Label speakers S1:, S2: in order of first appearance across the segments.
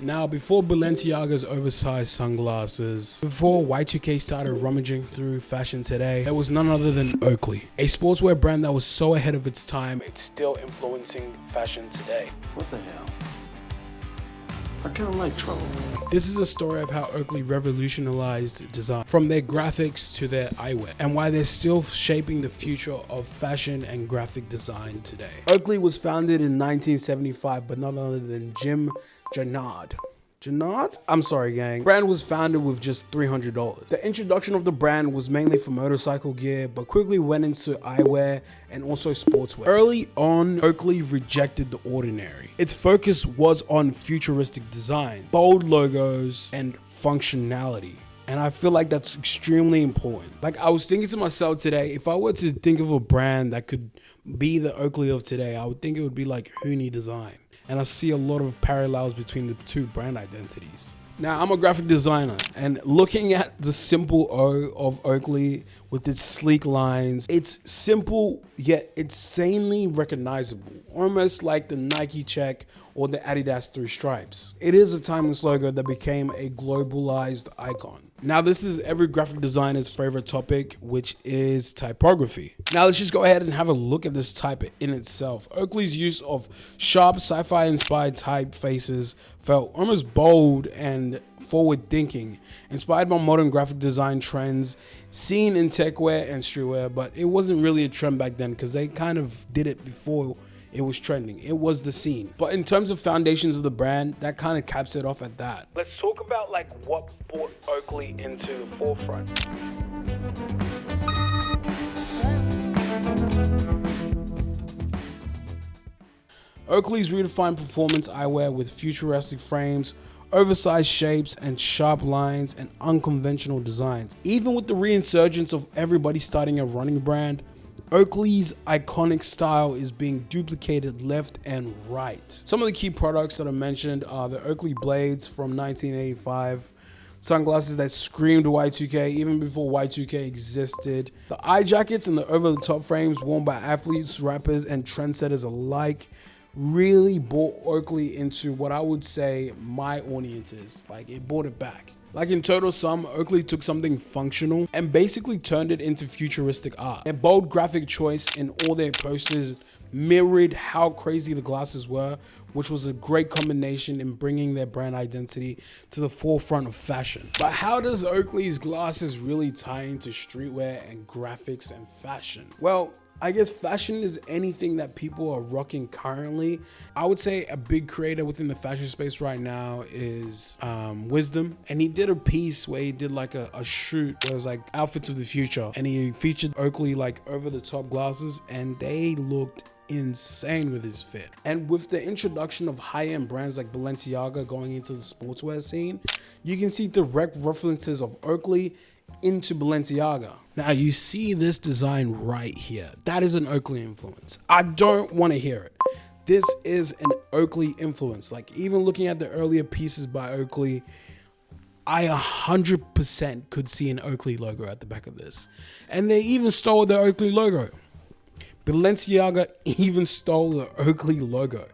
S1: Now, before Balenciaga's oversized sunglasses, before Y2K started rummaging through fashion today, there was none other than Oakley, a sportswear brand that was so ahead of its time, it's still influencing fashion today.
S2: What the hell? I kind of like trouble.
S1: This is a story of how Oakley revolutionized design, from their graphics to their eyewear, and why they're still shaping the future of fashion and graphic design today. Oakley was founded in 1975, but none other than Jim Jannard. I'm sorry, gang. The brand was founded with just $300. The introduction of the brand was mainly for motorcycle gear, but quickly went into eyewear and also sportswear. Early on, Oakley rejected the ordinary. Its focus was on futuristic design, bold logos, and functionality. And I feel like that's extremely important. Like, I was thinking to myself today, if I were to think of a brand that could be the Oakley of today, I would think it would be like Hooney Design. And I see a lot of parallels between the two brand identities. Now, I'm a graphic designer, and looking at the simple O of Oakley with its sleek lines, it's simple yet insanely recognizable, almost like the Nike check or the Adidas 3 stripes. It is a timeless logo that became a globalized icon. Now, this is every graphic designer's favorite topic, which is typography. Now, let's just go ahead and have a look at this type in itself. Oakley's use of sharp sci-fi inspired typefaces felt almost bold and forward thinking, inspired by modern graphic design trends seen in techwear and streetwear, but it wasn't really a trend back then because they kind of did it before it was trending. It was the scene. But in terms of foundations of the brand, that kind of caps it off at that. Let's talk about like what brought Oakley into the forefront. Oakley's redefined performance eyewear with futuristic frames, oversized shapes, and sharp lines and unconventional designs. Even with the reinsurgence of everybody starting a running brand, Oakley's iconic style is being duplicated left and right. Some of the key products that I mentioned are the Oakley Blades from 1985, sunglasses that screamed Y2K even before Y2K existed, the eye jackets and the over-the-top frames worn by athletes, rappers, and trendsetters alike really brought Oakley into what I would say my audience is. Like, it brought it back. Like, in total sum, Oakley took something functional and basically turned it into futuristic art. Their bold graphic choice in all their posters mirrored how crazy the glasses were, which was a great combination in bringing their brand identity to the forefront of fashion. But how does Oakley's glasses really tie into streetwear and graphics and fashion? Well, I guess fashion is anything that people are rocking currently. I would say a big creator within the fashion space right now is Wisdom. And he did a piece where he did like a shoot where it was like outfits of the future. And he featured Oakley like over the top glasses, and they looked insane with his fit. And with the introduction of high-end brands like Balenciaga going into the sportswear scene, you can see direct references of Oakley into Balenciaga. Now, you see this design right here. That is an Oakley influence. I don't want to hear it. This is an Oakley influence. Like, even looking at the earlier pieces by Oakley, I 100% could see an Oakley logo at the back of this. And they even stole the Oakley logo. Balenciaga even stole the Oakley logo.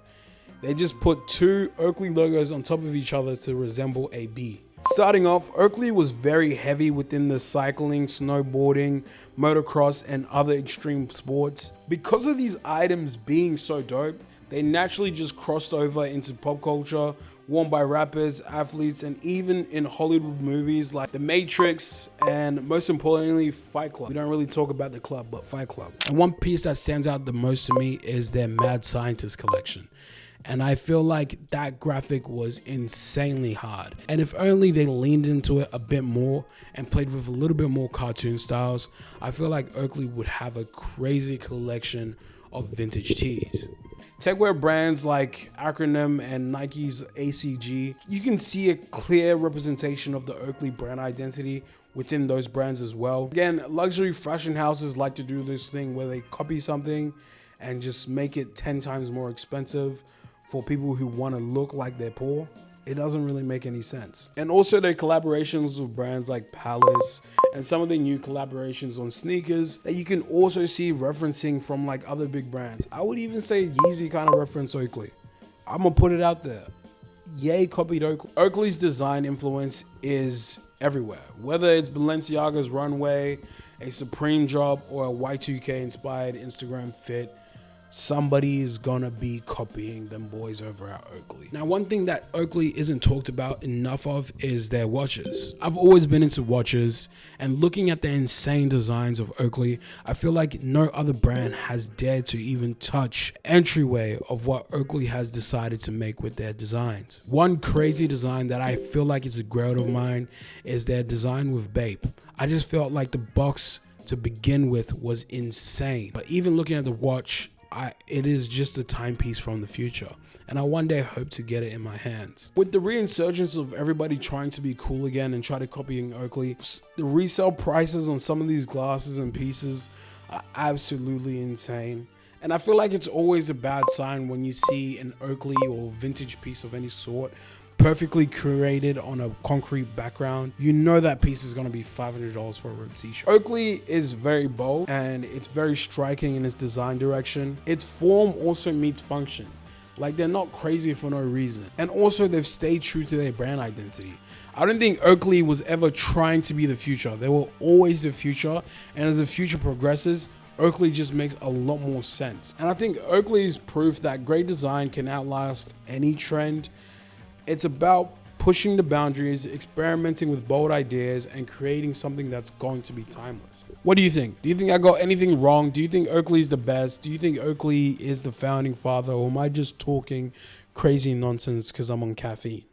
S1: They just put two Oakley logos on top of each other to resemble a B. Starting off, Oakley was very heavy within the cycling, snowboarding, motocross, and other extreme sports. Because of these items being so dope, they naturally just crossed over into pop culture, worn by rappers, athletes, and even in Hollywood movies like The Matrix, and most importantly, Fight Club. We don't really talk about the club, but Fight Club. And one piece that stands out the most to me is their Mad Scientist collection. And I feel like that graphic was insanely hard. And if only they leaned into it a bit more and played with a little bit more cartoon styles, I feel like Oakley would have a crazy collection of vintage tees. Techwear brands like Acronym and Nike's ACG, you can see a clear representation of the Oakley brand identity within those brands as well. Again, luxury fashion houses like to do this thing where they copy something and just make it 10 times more expensive for people who want to look like they're poor. It doesn't really make any sense. And also their collaborations with brands like Palace and some of the new collaborations on sneakers that you can also see referencing from like other big brands. I would even say Yeezy kind of reference Oakley. I'm gonna put it out there. yay copied Oakley. Oakley's design influence is everywhere. Whether it's Balenciaga's runway, a Supreme drop, or a Y2K inspired Instagram fit, somebody is gonna be copying them boys over at Oakley. Now, one thing that Oakley isn't talked about enough of is their watches. I've always been into watches, and looking at the insane designs of Oakley, I feel like no other brand has dared to even touch entryway of what Oakley has decided to make with their designs. One crazy design that I feel like is a grail of mine is their design with Bape. I just felt like the box to begin with was insane, but even looking at the watch, it is just a timepiece from the future, and I one day hope to get it in my hands. With the reinsurgence of everybody trying to be cool again and try to copying Oakley, the resale prices on some of these glasses and pieces are absolutely insane. And I feel like it's always a bad sign when you see an Oakley or vintage piece of any sort perfectly curated on a concrete background. You know that piece is going to be $500 for a ripped t-shirt. Oakley is very bold and it's very striking in its design direction. Its form also meets function. Like, they're not crazy for no reason. And also, they've stayed true to their brand identity. I don't think Oakley was ever trying to be the future. They were always the future, and as the future progresses, Oakley just makes a lot more sense. And I think Oakley is proof that great design can outlast any trend. It's about pushing the boundaries, experimenting with bold ideas, and creating something that's going to be timeless. What do you think? Do you think I got anything wrong? Do you think Oakley's the best? Do you think Oakley is the founding father? Or am I just talking crazy nonsense because I'm on caffeine?